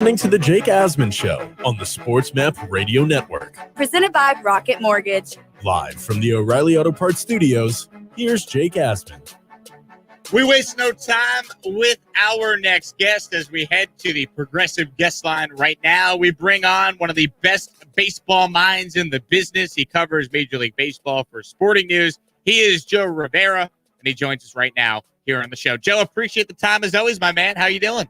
listening to The Jake Asman Show on the Sports Map Radio Network. Presented by Rocket Mortgage. Live from the O'Reilly Auto Parts Studios, here's Jake Asman. We waste no time with our next guest as we head to the progressive guest line right now. We bring on one of the best baseball minds in the business. He covers Major League Baseball for Sporting News. He is Joe Rivera, and he joins us right now here on the show. Joe, appreciate the time as always, my man. How you doing?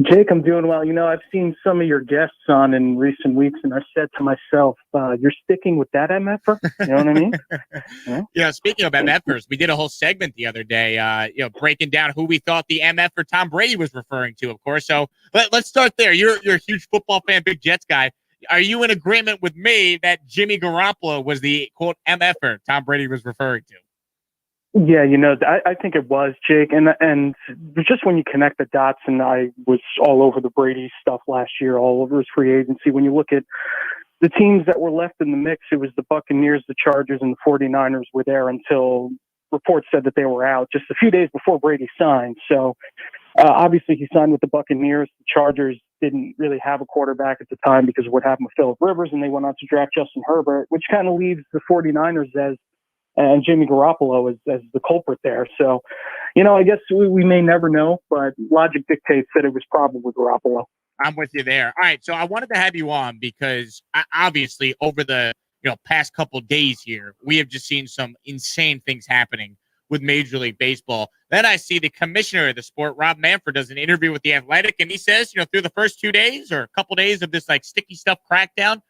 Jake, I'm doing well. You know, I've seen some of your guests on in recent weeks, and I've said to myself, you're sticking with that MFer? You know what I mean? Yeah, speaking of MFers, we did a whole segment the other day, breaking down who we thought the MFer Tom Brady was referring to, of course. So let's start there. You're a huge football fan, big Jets guy. Are you in agreement with me that Jimmy Garoppolo was the, quote, MFer Tom Brady was referring to? Yeah, you know, I think it was, Jake, and just when you connect the dots, and I was all over the Brady stuff last year, all over his free agency. When you look at the teams that were left in the mix, it was the Buccaneers, the Chargers, and the 49ers were there until reports said that they were out just a few days before Brady signed. So obviously he signed with the Buccaneers. The Chargers didn't really have a quarterback at the time because of what happened with Phillip Rivers, and they went on to draft Justin Herbert, which kind of leaves the 49ers and Jimmy Garoppolo as the culprit there. So, you know, I guess we may never know, but logic dictates that it was probably Garoppolo. I'm with you there. All right, so I wanted to have you on because obviously over the past couple days here, we have just seen some insane things happening with Major League Baseball. Then I see the commissioner of the sport, Rob Manfred, does an interview with The Athletic, and he says, through the first 2 days or a couple days of this like sticky stuff crackdown,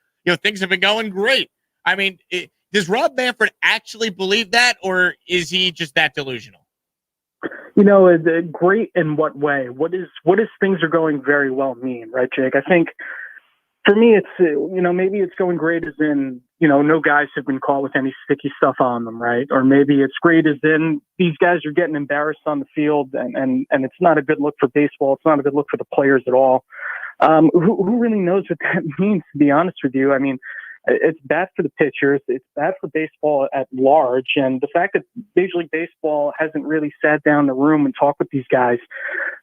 things have been going great. I mean, does Rob Manfred actually believe that, or is he just that delusional? You know, great in what way? What is things are going very well mean, right, Jake? I think for me, it's, maybe it's going great as in, no guys have been caught with any sticky stuff on them, right? Or maybe it's great as in these guys are getting embarrassed on the field and it's not a good look for baseball. It's not a good look for the players at all. Who really knows what that means, to be honest with you? I mean, it's bad for the pitchers. It's bad for baseball at large. And the fact that Major League Baseball hasn't really sat down in the room and talked with these guys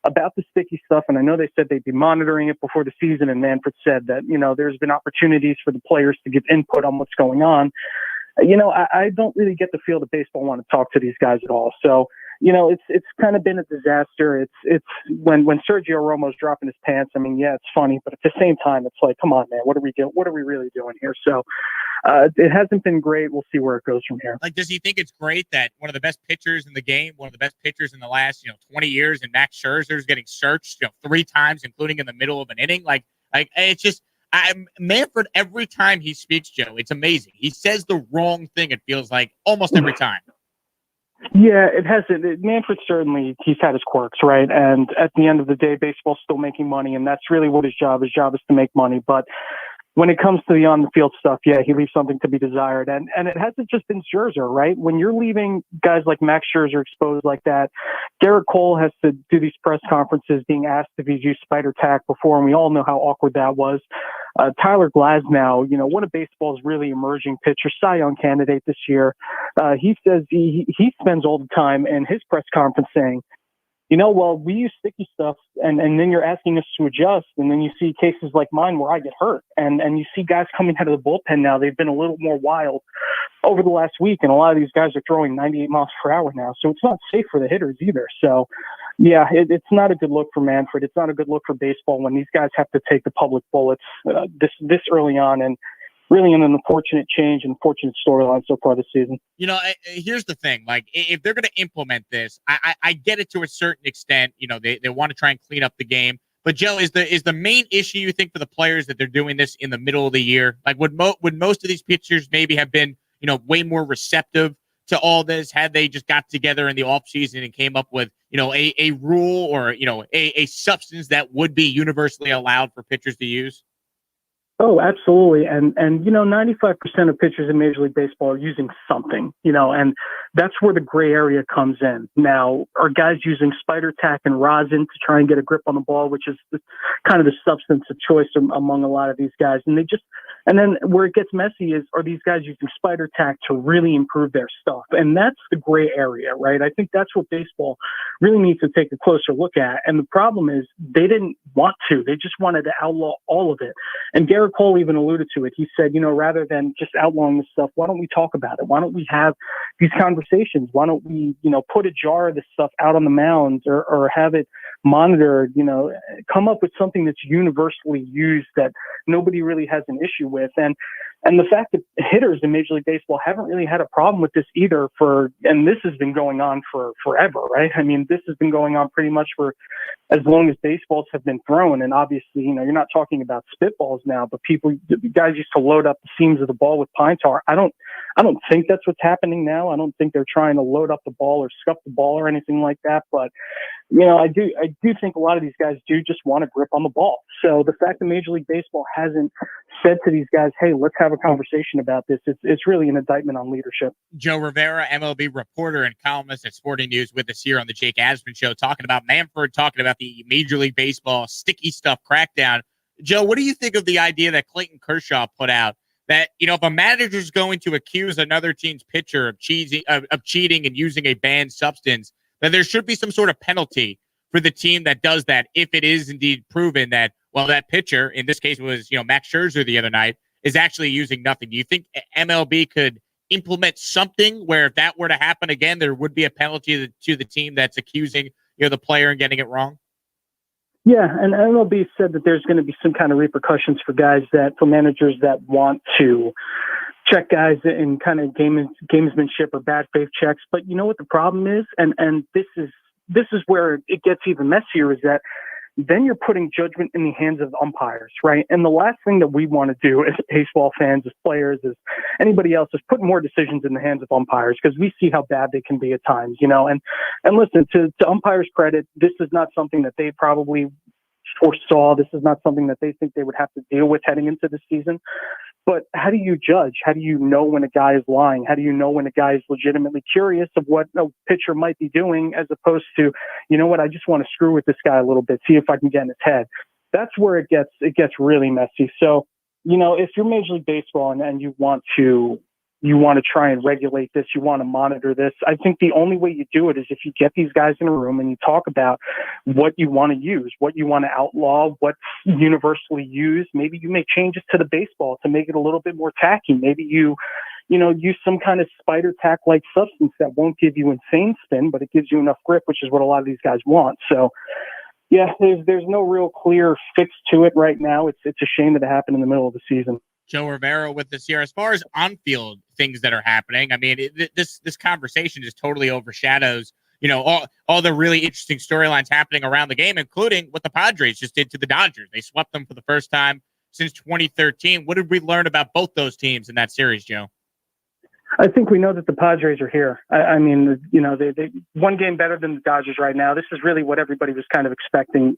about the sticky stuff. And I know they said they'd be monitoring it before the season. And Manfred said that, there's been opportunities for the players to give input on what's going on. I don't really get the feel that baseball want to talk to these guys at all. So, it's kind of been a disaster. It's when Sergio Romo's dropping his pants. I mean, yeah, it's funny, but at the same time, it's like, come on, man, what are we doing? What are we really doing here? So it hasn't been great. We'll see where it goes from here. Like, does he think it's great that one of the best pitchers in the game, one of the best pitchers in the last 20 years, and Max Scherzer is getting searched 3 times, including in the middle of an inning? Like it's just. Manfred, every time he speaks, Joe, it's amazing. He says the wrong thing, it feels like, almost every time. Yeah, it hasn't. Manfred, certainly, he's had his quirks, right? And at the end of the day, baseball's still making money, and that's really what his job is. His job is to make money. But when it comes to the on-the-field stuff, yeah, he leaves something to be desired. And it hasn't just been Scherzer, right? When you're leaving guys like Max Scherzer exposed like that, Garrett Cole has to do these press conferences being asked if he's used spider tack before, and we all know how awkward that was. Tyler Glasnow, one of baseball's really emerging pitchers, Cy Young candidate this year, he says he spends all the time in his press conference saying, well, we use sticky stuff, and then you're asking us to adjust, and then you see cases like mine where I get hurt, and you see guys coming out of the bullpen now. They've been a little more wild over the last week, and a lot of these guys are throwing 98 miles per hour now, so it's not safe for the hitters either. So, yeah, it's not a good look for Manfred. It's not a good look for baseball when these guys have to take the public bullets this early on, and really an unfortunate change and unfortunate storyline so far this season. Here's the thing. Like, if they're going to implement this, I get it to a certain extent. They want to try and clean up the game. But, Joe, is the main issue, you think, for the players that they're doing this in the middle of the year? Like, would most of these pitchers maybe have been, way more receptive to all this had they just got together in the offseason and came up with, a rule or, a substance that would be universally allowed for pitchers to use? Oh, absolutely. And 95% of pitchers in Major League Baseball are using something, and that's where the gray area comes in. Now, are guys using spider tack and rosin to try and get a grip on the ball, which is kind of the substance of choice among a lot of these guys. And then where it gets messy is, are these guys using spider tack to really improve their stuff? And that's the gray area, right? I think that's what baseball really needs to take a closer look at. And the problem is they didn't want to. They just wanted to outlaw all of it. And Garrett Cole even alluded to it. He said, rather than just outlawing this stuff, why don't we talk about it? Why don't we have these conversations? Why don't we, put a jar of this stuff out on the mounds or have it monitored, come up with something that's universally used that nobody really has an issue with. And the fact that hitters in Major League Baseball haven't really had a problem with this either and this has been going on for forever, right? I mean, this has been going on pretty much for as long as baseballs have been thrown. And obviously, you're not talking about spitballs now, but guys used to load up the seams of the ball with pine tar. I don't think that's what's happening now. I don't think they're trying to load up the ball or scuff the ball or anything like that. But I do think a lot of these guys do just want to grip on the ball. So the fact that Major League Baseball hasn't said to these guys, hey, let's have a conversation about this, it's really an indictment on leadership. Joe Rivera, MLB reporter and columnist at Sporting News, with us here on the Jake Asman Show, talking about Manfred, talking about the Major League Baseball sticky stuff crackdown. Joe, what do you think of the idea that Clayton Kershaw put out that, if a manager is going to accuse another team's pitcher of cheating and using a banned substance, that there should be some sort of penalty for the team that does that if it is indeed proven that, well, that pitcher, in this case was, Max Scherzer the other night, is actually using nothing? Do you think MLB could implement something where if that were to happen again, there would be a penalty to the team that's accusing, the player and getting it wrong? Yeah, and MLB said that there's going to be some kind of repercussions for managers that want to check guys in kind of gamesmanship or bad faith checks. But you know what the problem is? And this is where it gets even messier, is that then you're putting judgment in the hands of umpires, right? And the last thing that we want to do as baseball fans, as players, as anybody else, is put more decisions in the hands of umpires, because we see how bad they can be at times, And listen, to umpires' credit, this is not something that they probably foresaw. This is not something that they think they would have to deal with heading into the season. But how do you judge? How do you know when a guy is lying? How do you know when a guy is legitimately curious of what a pitcher might be doing, as opposed to, I just want to screw with this guy a little bit, see if I can get in his head? That's where it gets really messy. So, if you're Major League Baseball and you want to try and regulate this, you want to monitor this, I think the only way you do it is if you get these guys in a room and you talk about what you want to use, what you want to outlaw, what's universally used. Maybe you make changes to the baseball to make it a little bit more tacky. Maybe you use some kind of spider tack-like substance that won't give you insane spin, but it gives you enough grip, which is what a lot of these guys want. So, yeah, there's no real clear fix to it right now. It's a shame that it happened in the middle of the season. Joe Rivera with us here. As far as on-field things that are happening, I mean, this conversation just totally overshadows, all the really interesting storylines happening around the game, including what the Padres just did to the Dodgers. They swept them for the first time since 2013. What did we learn about both those teams in that series, Joe? I think we know that the Padres are here. I mean, they one game better than the Dodgers right now. This is really what everybody was kind of expecting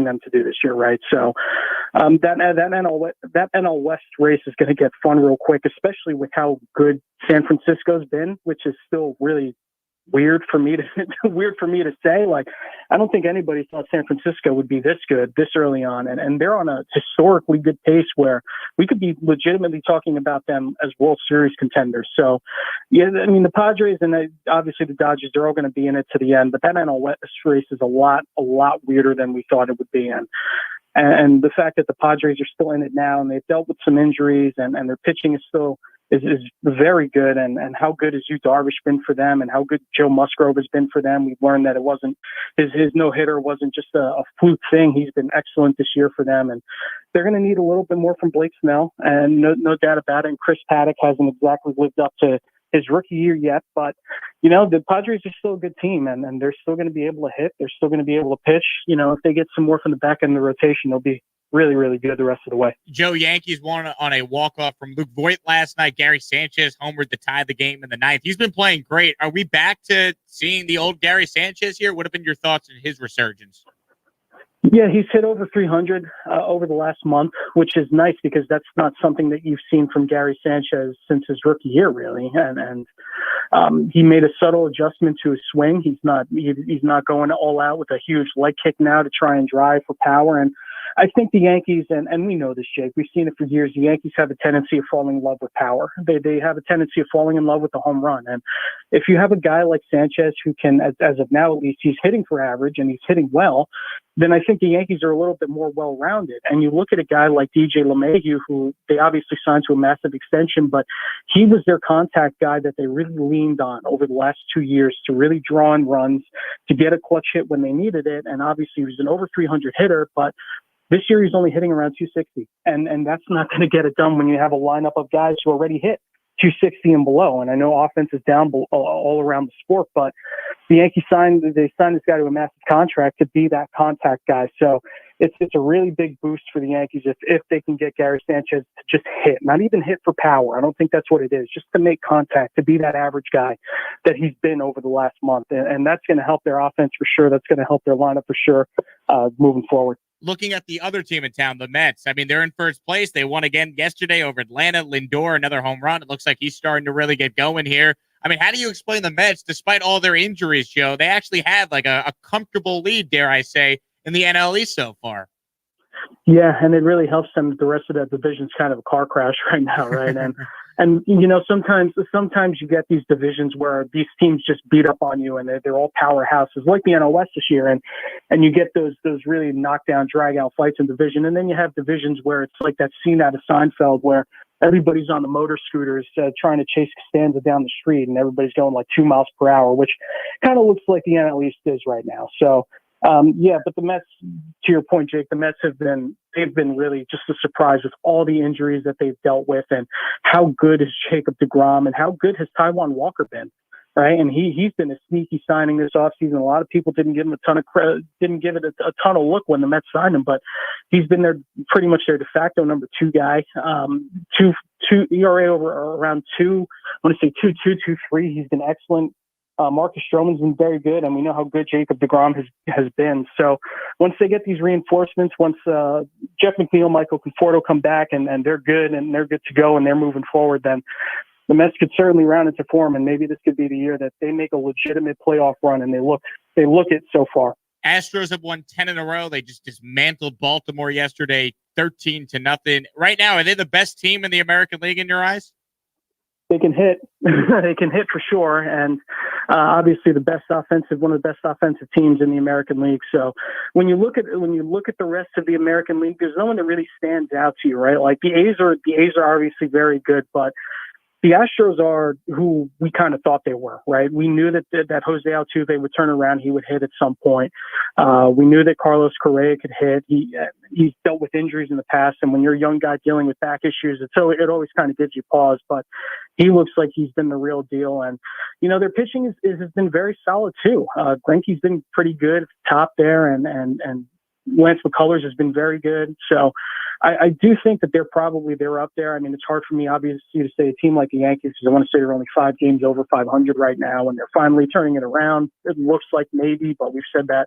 them to do this year, right? So that NL West race is going to get fun real quick, especially with how good San Francisco's been, which is still really weird for me to say. Like, I don't think anybody thought San Francisco would be this good this early on, and they're on a historically good pace where we could be legitimately talking about them as World Series contenders. So, yeah, I mean, the Padres and obviously the Dodgers, they're all going to be in it to the end, but that NL West race is a lot weirder than we thought it would be in. And the fact that the Padres are still in it now, and they've dealt with some injuries, and their pitching is still is very good, and how good has Yu Darvish been for them, and how good Joe Musgrove has been for them. We've learned that it wasn't his no-hitter wasn't just a fluke thing. He's been excellent this year for them, and they're going to need a little bit more from Blake Snell, and no doubt about it. And Chris Paddock hasn't exactly lived up to his rookie year yet, but the Padres are still a good team, and they're still going to be able to hit. They're still going to be able to pitch. If they get some more from the back end of the rotation, they'll be really, really good the rest of the way. Joe, Yankees won on a walk-off from Luke Voit last night. Gary Sanchez homered to tie the game in the ninth. He's been playing great. Are we back to seeing the old Gary Sanchez here? What have been your thoughts on his resurgence? Yeah, he's hit over 300 over the last month, which is nice because that's not something that you've seen from Gary Sanchez since his rookie year, really. And he made a subtle adjustment to his swing. He's not going all out with a huge leg kick now to try and drive for power. And I think the Yankees, and we know this, Jake, we've seen it for years, the Yankees have a tendency of falling in love with power. They have a tendency of falling in love with the home run. And if you have a guy like Sanchez who can, as of now at least, he's hitting for average and he's hitting well, then I think the Yankees are a little bit more well-rounded. And you look at a guy like DJ LeMahieu, who they obviously signed to a massive extension, but he was their contact guy that they really leaned on over the last 2 years to really draw in runs, to get a clutch hit when they needed it. And obviously he was an over 300 hitter, but this year he's only hitting around 260. And that's not going to get it done when you have a lineup of guys who already hit 260 and below. And I know offense is down all around the sport, but the Yankees signed this guy to a massive contract to be that contact guy. So it's a really big boost for the Yankees if they can get Gary Sanchez to just hit, not even hit for power. I don't think that's what it is, just to make contact, to be that average guy that he's been over the last month. And that's going to help their offense for sure. That's going to help their lineup for sure moving forward. Looking at the other team in town, the Mets, I mean, they're in first place. They won again yesterday over Atlanta. Lindor, another home run. It looks like he's starting to really get going here. I mean, how do you explain the Mets, despite all their injuries, Joe? They actually have like a comfortable lead, dare I say, in the NL East so far. Yeah, and it really helps them. The rest of that division's kind of a car crash right now, right? And you know, sometimes you get these divisions where these teams just beat up on you, and they're all powerhouses, like the NL West this year, and you get those really knockdown, drag out fights in division, and then you have divisions where it's like that scene out of Seinfeld where everybody's on the motor scooters trying to chase Costanza down the street, and everybody's going like 2 miles per hour, which kind of looks like the NL East is right now. So. Yeah, but the Mets, to your point, Jake, the Mets they've been really just a surprise with all the injuries that they've dealt with, and how good is Jacob deGrom, and how good has Taijuan Walker been, right? And he's been a sneaky signing this offseason. A lot of people didn't give him a ton of credit, didn't give it a ton of look when the Mets signed him, but he's been pretty much their de facto number 2 guy. Two ERA over around 2. I want to say 2.2, 2.3. He's been excellent. Marcus Stroman's been very good, and we know how good Jacob deGrom has been. So once they get these reinforcements, once Jeff McNeil, Michael Conforto come back, and they're good to go, and they're moving forward, then the Mets could certainly round into form, and maybe this could be the year that they make a legitimate playoff run, and they look it so far. Astros have won 10 in a row. They just dismantled Baltimore yesterday, 13-0. Right now, are they the best team in the American League in your eyes? They can hit. They can hit for sure, and obviously one of the best offensive teams in the American League. So when you look at the rest of the American League, there's no one that really stands out to you, right? Like the A's are obviously very good, but the Astros are who we kind of thought they were, right? We knew that Jose Altuve would turn around. He would hit at some point. We knew that Carlos Correa could hit. He's dealt with injuries in the past, and when you're a young guy dealing with back issues, it always kind of gives you pause. But he looks like he's been the real deal, and you know their pitching has been very solid too. Greinke's been pretty good top there, and Lance McCullers has been very good. So I do think that they're up there. I mean, it's hard for me, obviously, to say a team like the Yankees, because I want to say they're only 5 games over 500 right now, and they're finally turning it around. It looks like maybe, but we've said that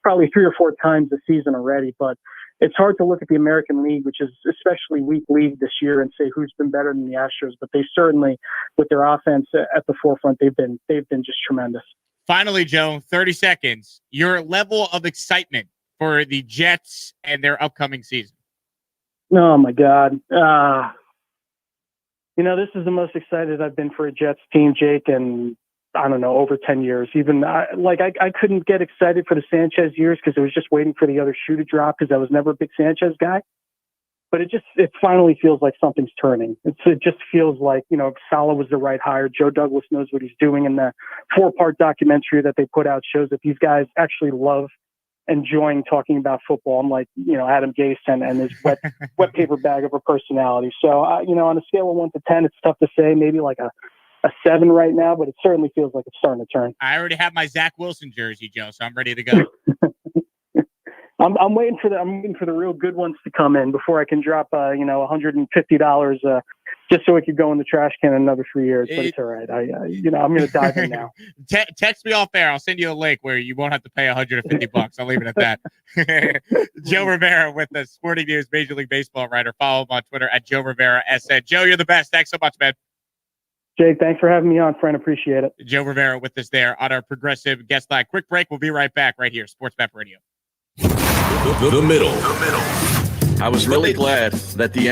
probably 3 or 4 times this season already. But it's hard to look at the American League, which is especially weak league this year, and say who's been better than the Astros. But they certainly, with their offense at the forefront, they've been just tremendous. Finally, Joe, 30 seconds. Your level of excitement for the Jets and their upcoming season. Oh my God. This is the most excited I've been for a Jets team, Jake, and I don't know, over 10 years. Even I couldn't get excited for the Sanchez years because I was just waiting for the other shoe to drop because I was never a big Sanchez guy. But it finally feels like something's turning. It just feels like, Saleh was the right hire. Joe Douglas knows what he's doing. And the 4-part documentary that they put out shows that these guys actually love enjoying talking about football, unlike Adam Gase and his wet paper bag of a personality. So on a scale of 1 to 10, it's tough to say. Maybe like a 7 right now, but it certainly feels like it's starting to turn. I already have my Zach Wilson jersey, Joe, so I'm ready to go. I'm waiting for the real good ones to come in before I can drop $150 just so it could go in the trash can in another 3 years. But it's all right. I'm going to dive in now. Text me off air. I'll send you a link where you won't have to pay $150. I'll leave it at that. Joe Rivera with the Sporting News Major League Baseball writer. Follow him on Twitter at Joe Rivera SN. Joe, you're the best. Thanks so much, man. Jake, thanks for having me on, friend. Appreciate it. Joe Rivera with us there on our progressive guest line. Quick break. We'll be right back right here. Sports Map Radio. The middle. I was really glad that the